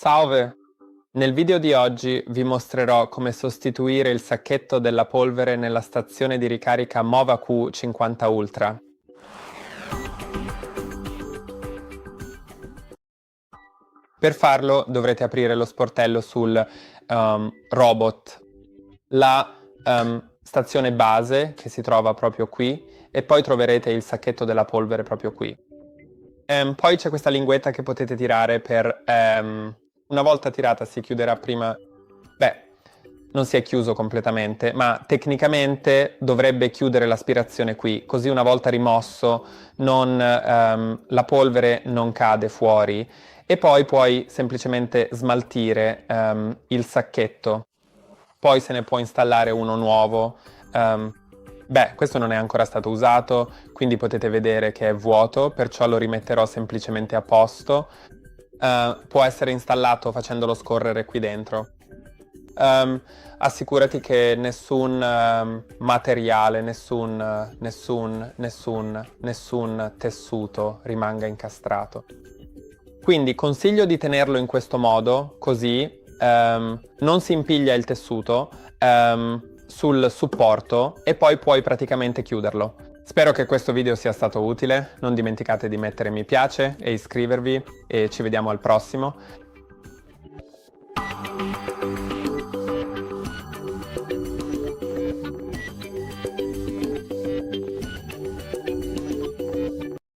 Salve! Nel video di oggi vi mostrerò come sostituire il sacchetto della polvere nella stazione di ricarica Mova Q50 Ultra. Per farlo dovrete aprire lo sportello sul robot, la stazione base che si trova proprio qui e poi troverete il sacchetto della polvere proprio qui. Poi c'è questa linguetta che potete tirare per... una volta tirata si chiuderà prima... Beh, non si è chiuso completamente, ma tecnicamente dovrebbe chiudere l'aspirazione qui, così una volta rimosso la polvere non cade fuori e poi puoi semplicemente smaltire il sacchetto. Poi se ne può installare uno nuovo. Questo non è ancora stato usato, quindi potete vedere che è vuoto, perciò lo rimetterò semplicemente a posto. Può essere installato facendolo scorrere qui dentro. Assicurati che nessun materiale, nessun tessuto rimanga incastrato. Quindi consiglio di tenerlo in questo modo, così non si impiglia il tessuto sul supporto e poi puoi praticamente chiuderlo. Spero che questo video sia stato utile, non dimenticate di mettere mi piace e iscrivervi e ci vediamo al prossimo.